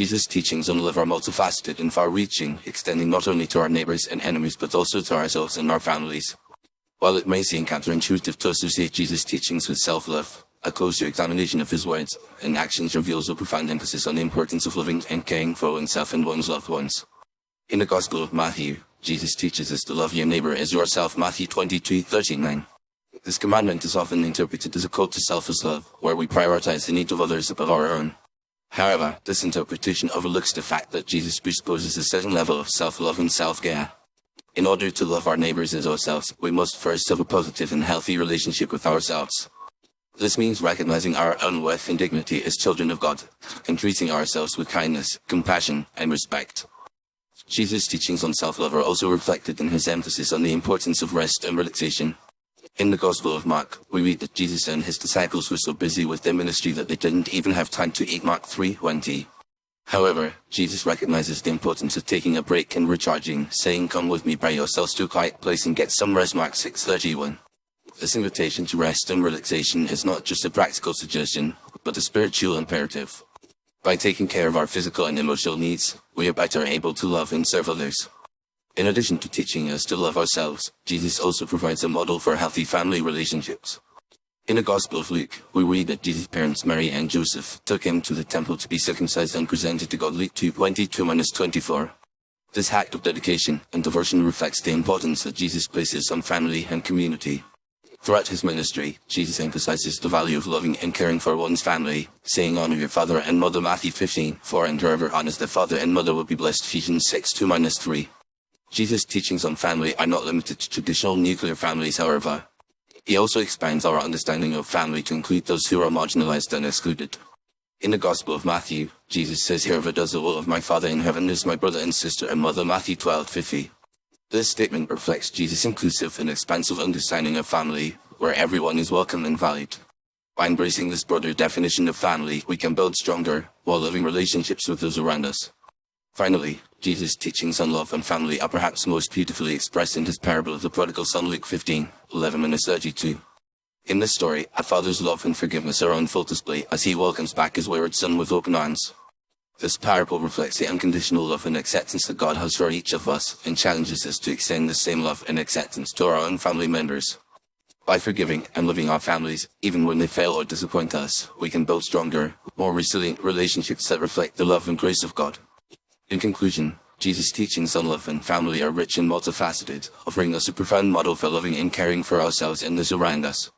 Jesus' teachings on love are multifaceted and far-reaching, extending not only to our neighbors and enemies but also to ourselves and our families. While it may seem counterintuitive to associate Jesus' teachings with self-love, a closer examination of his words and actions reveals a profound emphasis on the importance of loving and caring for oneself and one's loved ones. In the Gospel of Matthew, Jesus teaches us to love your neighbor as yourself, Matthew 22:39. This commandment is often interpreted as a call to selfless love, where we prioritize the needs of others above our own. However, this interpretation overlooks the fact that Jesus presupposes a certain level of self-love and self-care. In order to love our neighbors as ourselves, we must first have a positive and healthy relationship with ourselves. This means recognizing our own worth and dignity as children of God, and treating ourselves with kindness, compassion, and respect. Jesus' teachings on self-love are also reflected in his emphasis on the importance of rest and relaxation. In the Gospel of Mark, we read that Jesus and his disciples were so busy with their ministry that they didn't even have time to eat, Mark 3:20. However, Jesus recognizes the importance of taking a break and recharging, saying, "Come with me by yourselves to a quiet place and get some rest," Mark 6:31. This invitation to rest and relaxation is not just a practical suggestion, but a spiritual imperative. By taking care of our physical and emotional needs, we are better able to love and serve others. In addition to teaching us to love ourselves, Jesus also provides a model for healthy family relationships. In the Gospel of Luke, we read that Jesus' parents Mary and Joseph took him to the temple to be circumcised and presented to God, Luke 2:22-24. This act of dedication and devotion reflects the importance that Jesus places on family and community. Throughout his ministry, Jesus emphasizes the value of loving and caring for one's family, saying, "Honor your father and mother," Matthew 15:4, and "Whoever honors their father and mother will be blessed," Ephesians 6:2-3. Jesus' teachings on family are not limited to traditional nuclear families, however. He also expands our understanding of family to include those who are marginalized and excluded. In the Gospel of Matthew, Jesus says, "Whoever does the will of my Father in heaven is my brother and sister and mother," Matthew 12:50. This statement reflects Jesus' inclusive and expansive understanding of family, where everyone is welcome and valued. By embracing this broader definition of family, we can build stronger, while-living relationships with those around us. Finally, Jesus' teachings on love and family are perhaps most beautifully expressed in his parable of the prodigal son, Luke 15:11-32. In this story, a father's love and forgiveness are on full display as he welcomes back his wayward son with open arms. This parable reflects the unconditional love and acceptance that God has for each of us, and challenges us to extend the same love and acceptance to our own family members. By forgiving and loving our families, even when they fail or disappoint us, we can build stronger, more resilient relationships that reflect the love and grace of God. In conclusion, Jesus' teachings on love and family are rich and multifaceted, offering us a profound model for loving and caring for ourselves and those around us.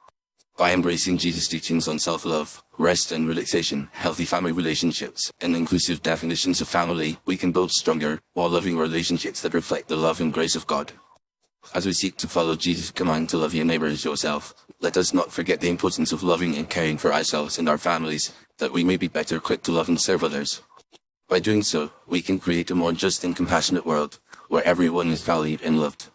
By embracing Jesus' teachings on self-love, rest and relaxation, healthy family relationships, and inclusive definitions of family, we can build stronger, while-loving relationships that reflect the love and grace of God. As we seek to follow Jesus' command to love your neighbor as yourself, let us not forget the importance of loving and caring for ourselves and our families, that we may be better equipped to love and serve others. By doing so, we can create a more just and compassionate world, where everyone is valued and loved.